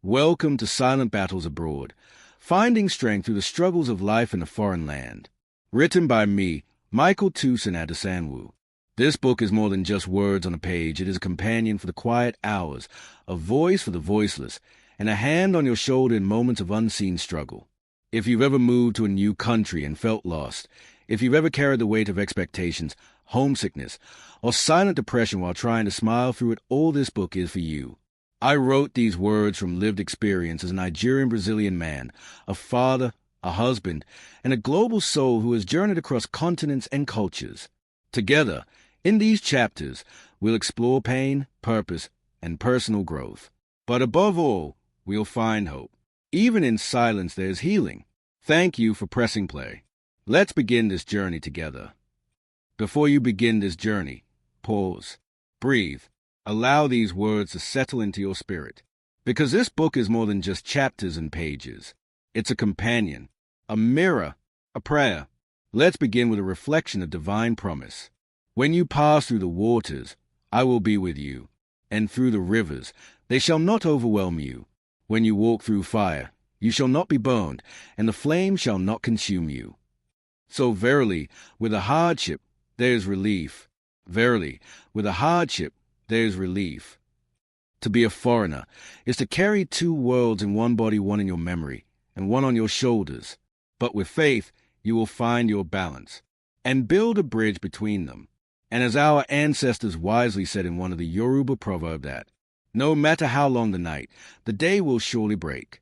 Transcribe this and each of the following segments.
Welcome to Silent Battles Abroad, Finding Strength Through the Struggles of Life in a Foreign Land. Written by me, Michael Tucson Adesanwu. This book is more than just words on a page. It is a companion for the quiet hours, a voice for the voiceless, and a hand on your shoulder in moments of unseen struggle. If you've ever moved to a new country and felt lost, if you've ever carried the weight of expectations, homesickness, or silent depression while trying to smile through it, all this book is for you. I wrote these words from lived experience as a Nigerian-Brazilian man, a father, a husband, and a global soul who has journeyed across continents and cultures. Together, in these chapters, we'll explore pain, purpose, and personal growth. But above all, we'll find hope. Even in silence, there's healing. Thank you for pressing play. Let's begin this journey together. Before you begin this journey, pause, breathe. Allow these words to settle into your spirit, because this book is more than just chapters and pages. It's a companion, a mirror, a prayer. Let's begin with a reflection of divine promise. When you pass through the waters, I will be with you, and through the rivers, they shall not overwhelm you. When you walk through fire, you shall not be burned, and the flame shall not consume you. So verily, with a hardship, there is relief. Verily, with a hardship, there is relief. To be a foreigner is to carry two worlds in one body, one in your memory, and one on your shoulders. But with faith, you will find your balance, and build a bridge between them. And as our ancestors wisely said in one of the Yoruba proverbs that, no matter how long the night, the day will surely break.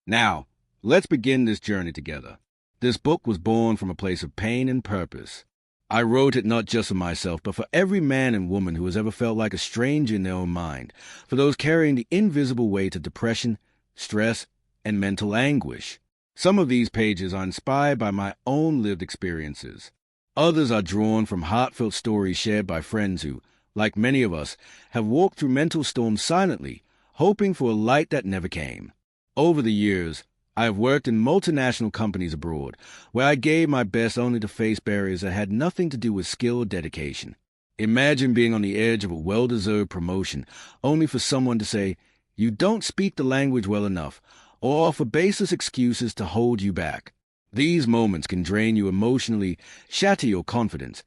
Now, let's begin this journey together. This book was born from a place of pain and purpose. I wrote it not just for myself, but for every man and woman who has ever felt like a stranger in their own mind, for those carrying the invisible weight of depression, stress, and mental anguish. Some of these pages are inspired by my own lived experiences. Others are drawn from heartfelt stories shared by friends who, like many of us, have walked through mental storms silently, hoping for a light that never came. Over the years, I have worked in multinational companies abroad, where I gave my best only to face barriers that had nothing to do with skill or dedication. Imagine being on the edge of a well-deserved promotion, only for someone to say, you don't speak the language well enough, or offer baseless excuses to hold you back. These moments can drain you emotionally, shatter your confidence,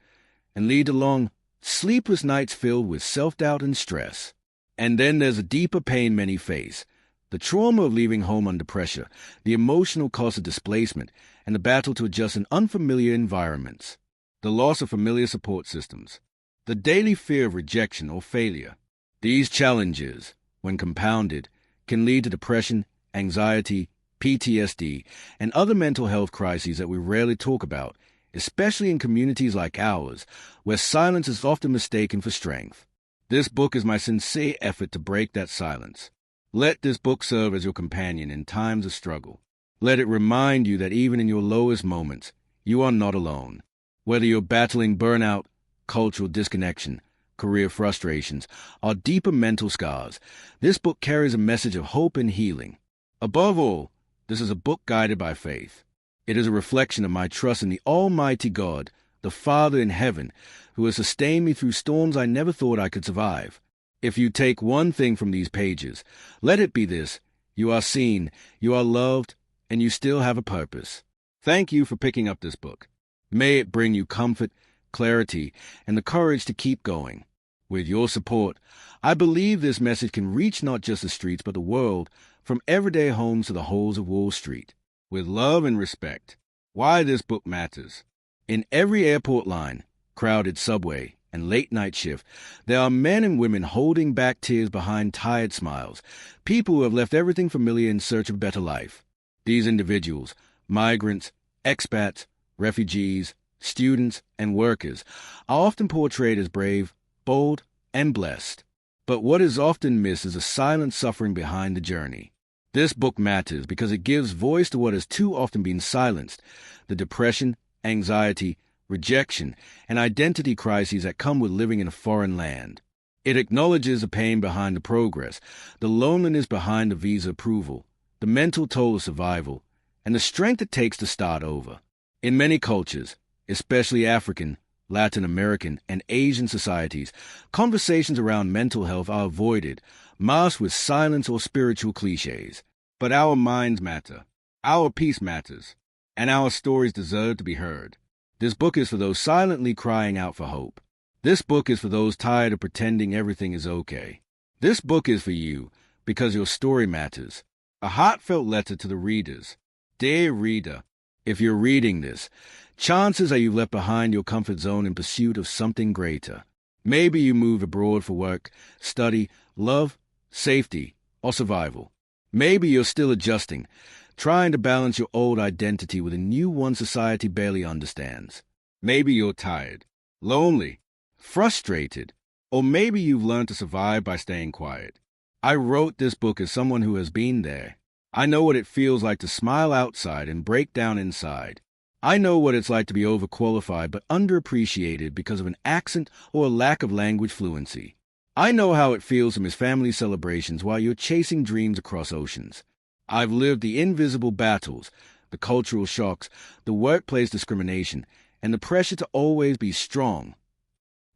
and lead to long, sleepless nights filled with self-doubt and stress. And then there's a deeper pain many face. The trauma of leaving home under pressure, the emotional cost of displacement, and the battle to adjust in unfamiliar environments. The loss of familiar support systems. The daily fear of rejection or failure. These challenges, when compounded, can lead to depression, anxiety, PTSD, and other mental health crises that we rarely talk about, especially in communities like ours, where silence is often mistaken for strength. This book is my sincere effort to break that silence. Let this book serve as your companion in times of struggle. Let it remind you that even in your lowest moments, you are not alone. Whether you're battling burnout, cultural disconnection, career frustrations, or deeper mental scars, this book carries a message of hope and healing. Above all, this is a book guided by faith. It is a reflection of my trust in the Almighty God, the Father in heaven, who has sustained me through storms I never thought I could survive. If you take one thing from these pages, let it be this: you are seen, you are loved, and you still have a purpose. Thank you for picking up this book. May it bring you comfort, clarity, and the courage to keep going. With your support, I believe this message can reach not just the streets but the world, from everyday homes to the halls of Wall Street. With love and respect. Why this book matters. In every airport line, crowded subway, and late-night shift, there are men and women holding back tears behind tired smiles, people who have left everything familiar in search of a better life. These individuals, migrants, expats, refugees, students, and workers, are often portrayed as brave, bold, and blessed. But what is often missed is the silent suffering behind the journey. This book matters because it gives voice to what has too often been silenced: the depression, anxiety, rejection, and identity crises that come with living in a foreign land. It acknowledges the pain behind the progress, the loneliness behind the visa approval, the mental toll of survival, and the strength it takes to start over. In many cultures, especially African, Latin American, and Asian societies, conversations around mental health are avoided, masked with silence or spiritual cliches. But our minds matter, our peace matters, and our stories deserve to be heard. This book is for those silently crying out for hope. This book is for those tired of pretending everything is okay. This book is for you because your story matters. A heartfelt letter to the readers. Dear reader, if you're reading this, chances are you've left behind your comfort zone in pursuit of something greater. Maybe you moved abroad for work, study, love, safety, or survival. Maybe you're still adjusting, trying to balance your old identity with a new one society barely understands. Maybe you're tired, lonely, frustrated, or maybe you've learned to survive by staying quiet. I wrote this book as someone who has been there. I know what it feels like to smile outside and break down inside. I know what it's like to be overqualified but underappreciated because of an accent or a lack of language fluency. I know how it feels to miss family celebrations while you're chasing dreams across oceans. I've lived the invisible battles, the cultural shocks, the workplace discrimination, and the pressure to always be strong.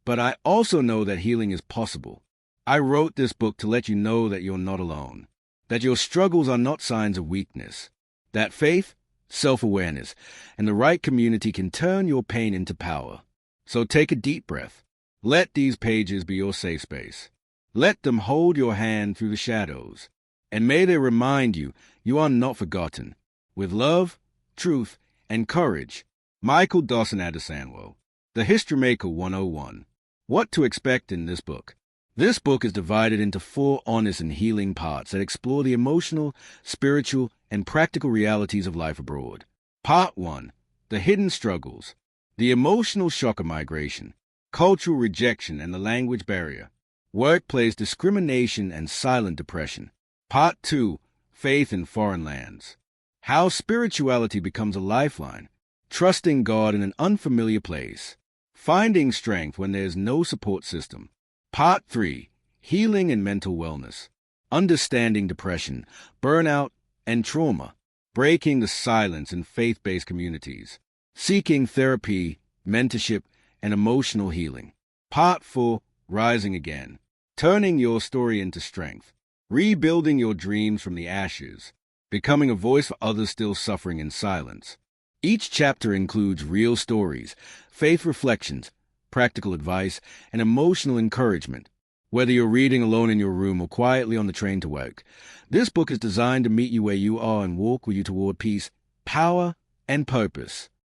But I also know that healing is possible. I wrote this book to let you know that you're not alone, that your struggles are not signs of weakness, that faith, self-awareness, and the right community can turn your pain into power. So take a deep breath. Let these pages be your safe space. Let them hold your hand through the shadows. And may they remind you, you are not forgotten. With love, truth, and courage, Michael Dawson Adesanwo, The History Maker 101. What to expect in this book. This book is divided into 4 honest and healing parts that explore the emotional, spiritual, and practical realities of life abroad. Part 1. The Hidden Struggles. The emotional shock of migration, cultural rejection and the language barrier, workplace discrimination and silent depression. Part 2. Faith in Foreign Lands. How spirituality becomes a lifeline, trusting God in an unfamiliar place, finding strength when there's no support system. Part 3. Healing and Mental Wellness. Understanding depression, burnout, and trauma. Breaking the silence in faith-based communities. Seeking therapy, mentorship, and emotional healing. Part 4. Rising Again. Turning your story into strength. Rebuilding your dreams from the ashes. Becoming a voice for others still suffering in silence. Each chapter includes real stories, faith reflections, practical advice, and emotional encouragement. Whether you're reading alone in your room or quietly on the train to work, this book is designed to meet you where you are and walk with you toward peace, power, and purpose.